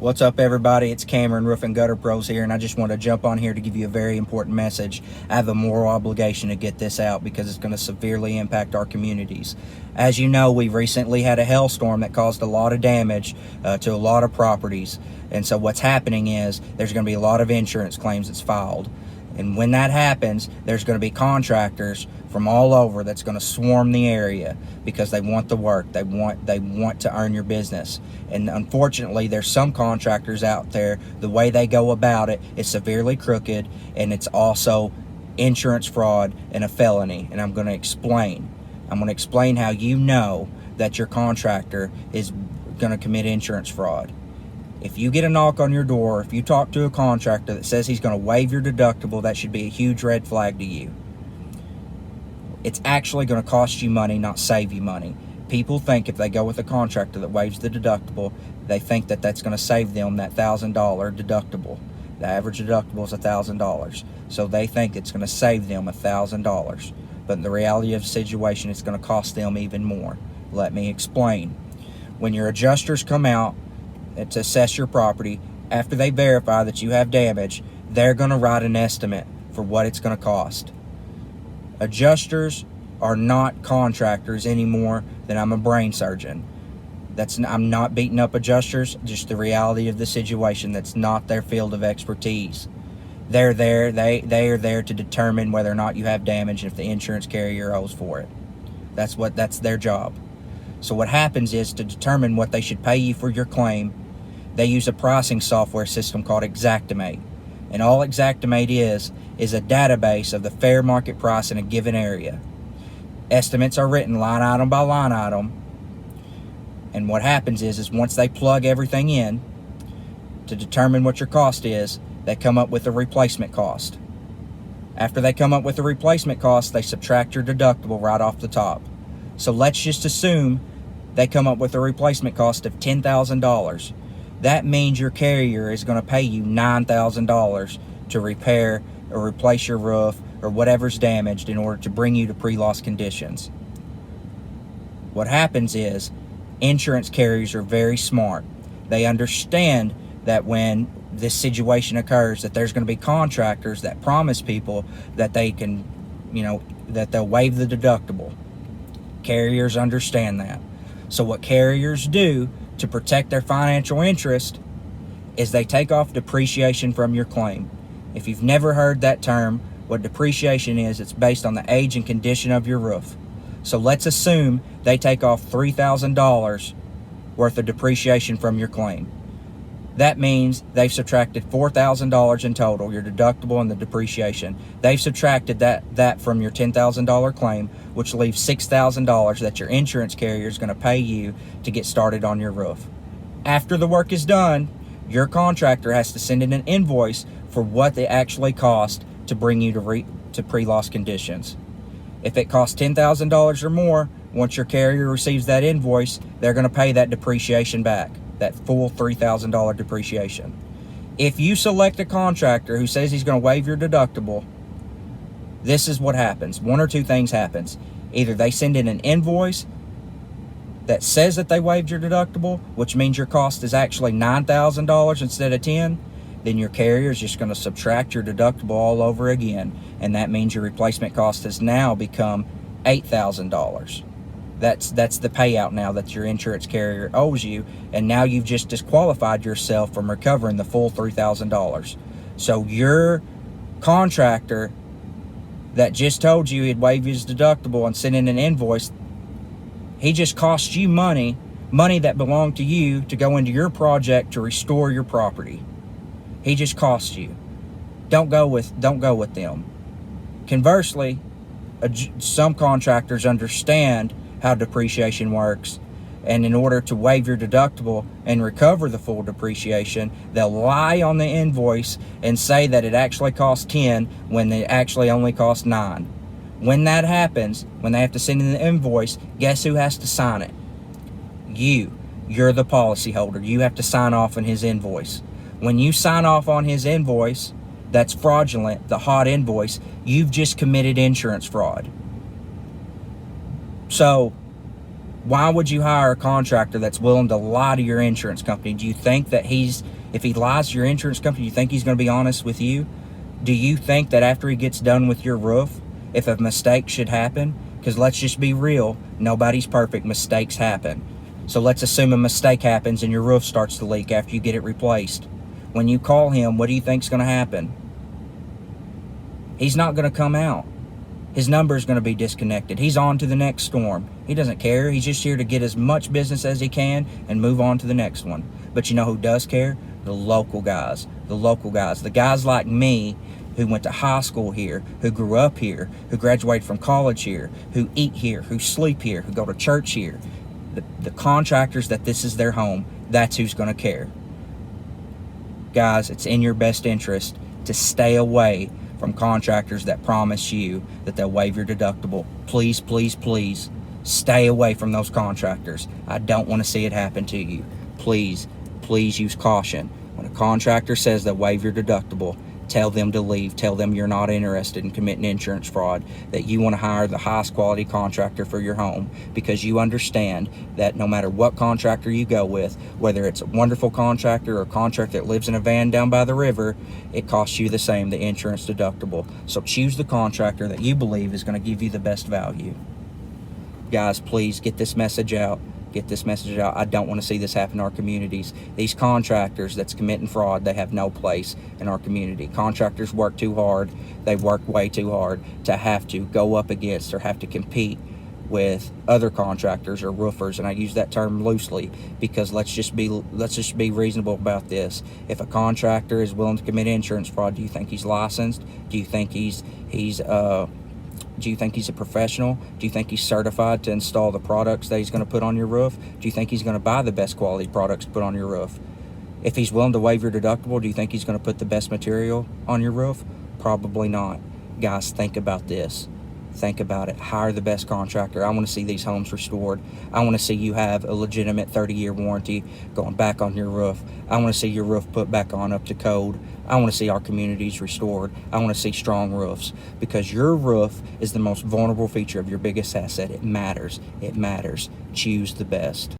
What's up, everybody? It's Cameron, Roof and Gutter Pros here, and I just want to jump on here to give you a very important message. I have a moral obligation to get this out because it's going to severely impact our communities. As you know, we recently had a hailstorm that caused a lot of damage to a lot of properties, and so what's happening is there's going to be a lot of insurance claims that's filed. And when that happens, there's going to be contractors from all over that's going to swarm the area because they want the work. They want to earn your business. And unfortunately, there's some contractors out there, the way they go about it is severely crooked, and it's also insurance fraud and a felony. And I'm going to explain. I'm going to explain how you know that your contractor is going to commit insurance fraud. If you get a knock on your door, if you talk to a contractor that says he's going to waive your deductible, that should be a huge red flag to you. It's actually going to cost you money, not save you money. People think if they go with a contractor that waives the deductible, they think that that's going to save them that $1,000 deductible. The average deductible is $1,000. So they think it's going to save them $1,000. But in the reality of the situation, it's going to cost them even more. Let me explain. When your adjusters come out to assess your property, after they verify that you have damage, they're going to write an estimate for what it's going to cost. Adjusters are not contractors anymore than I'm a brain surgeon. I'm not beating up adjusters, just the reality of the situation. That's not their field of expertise. They are there to determine whether or not you have damage and if the insurance carrier owes for it. That's their job. So what happens is, to determine what they should pay you for your claim, they use a pricing software system called Xactimate. And all Xactimate is a database of the fair market price in a given area. Estimates are written line item by line item. And what happens is once they plug everything in to determine what your cost is, they come up with a replacement cost. After they come up with a replacement cost, they subtract your deductible right off the top. So let's just assume they come up with a replacement cost of $10,000. That means your carrier is going to pay you $9,000 to repair or replace your roof or whatever's damaged in order to bring you to pre-loss conditions. What happens is, insurance carriers are very smart. They understand that when this situation occurs, that there's going to be contractors that promise people that they can, that they'll waive the deductible. Carriers understand that. So what carriers do to protect their financial interest is they take off depreciation from your claim. If you've never heard that term, what depreciation is, it's based on the age and condition of your roof. So let's assume they take off $3,000 worth of depreciation from your claim. That means they've subtracted $4,000 in total, your deductible and the depreciation. They've subtracted that from your $10,000 claim, which leaves $6,000 that your insurance carrier is going to pay you to get started on your roof. After the work is done, your contractor has to send in an invoice for what they actually cost to bring you to pre-loss conditions. If it costs $10,000 or more, once your carrier receives that invoice, they're going to pay that depreciation back, that full $3,000 depreciation. If you select a contractor who says he's going to waive your deductible, this is what happens. One or two things happens. Either they send in an invoice that says that they waived your deductible, which means your cost is actually $9,000 instead of $10,000, then your carrier is just going to subtract your deductible all over again, and that means your replacement cost has now become $8,000. That's the payout now that your insurance carrier owes you, and now you've just disqualified yourself from recovering the full $3,000. So your contractor that just told you he'd waive his deductible and send in an invoice, he just cost you money that belonged to you to go into your project to restore your property. He just cost you. Don't go with them. Conversely, some contractors understand how depreciation works, and in order to waive your deductible and recover the full depreciation, they'll lie on the invoice and say that it actually costs $10,000 when it actually only costs $9,000. When that happens, when they have to send in the invoice, guess who has to sign it? You're the policyholder. You have to sign off on his invoice. When you sign off on his invoice that's fraudulent, the hot invoice, you've just committed insurance fraud. So Why would you hire a contractor that's willing to lie to your insurance company? Do you think that if he lies to your insurance company, do you think he's going to be honest with you? Do you think that after he gets done with your roof, if a mistake should happen, because let's just be real, nobody's perfect, mistakes happen. So let's assume a mistake happens and your roof starts to leak after you get it replaced. When you call him, what do you think's going to happen? He's not going to come out. His number is going to be disconnected. He's on to the next storm. He doesn't care. He's just here to get as much business as he can and move on to the next one. But you know who does care? The local guys. The local guys. The guys like me who went to high school here, who grew up here, who graduated from college here, who eat here, who sleep here, who go to church here. The contractors that this is their home, that's who's going to care. Guys, it's in your best interest to stay away from contractors that promise you that they'll waive your deductible. Please, please, please stay away from those contractors. I don't want to see it happen to you. Please, please use caution. When a contractor says they'll waive your deductible, tell them to leave. Tell them you're not interested in committing insurance fraud, that you want to hire the highest quality contractor for your home, because you understand that no matter what contractor you go with, whether it's a wonderful contractor or a contractor that lives in a van down by the river, it costs you the same, the insurance deductible. So choose the contractor that you believe is going to give you the best value. Guys, please get this message out. Get this message out. I don't want to see this happen in our communities. These contractors that's committing fraud, they have no place in our community. Contractors work too hard. They work way too hard to have to go up against or have to compete with other contractors or roofers, and I use that term loosely because let's just be reasonable about this. If a contractor is willing to commit insurance fraud, do you think he's licensed? Do you think he's a professional? Do you think he's certified to install the products that he's going to put on your roof? Do you think he's going to buy the best quality products to put on your roof? If he's willing to waive your deductible, do you think he's going to put the best material on your roof? Probably not. Guys, think about this. Think about it. Hire the best contractor. I want to see these homes restored. I want to see you have a legitimate 30-year warranty going back on your roof. I want to see your roof put back on up to code. I want to see our communities restored. I want to see strong roofs, because your roof is the most vulnerable feature of your biggest asset. It matters. It matters. Choose the best.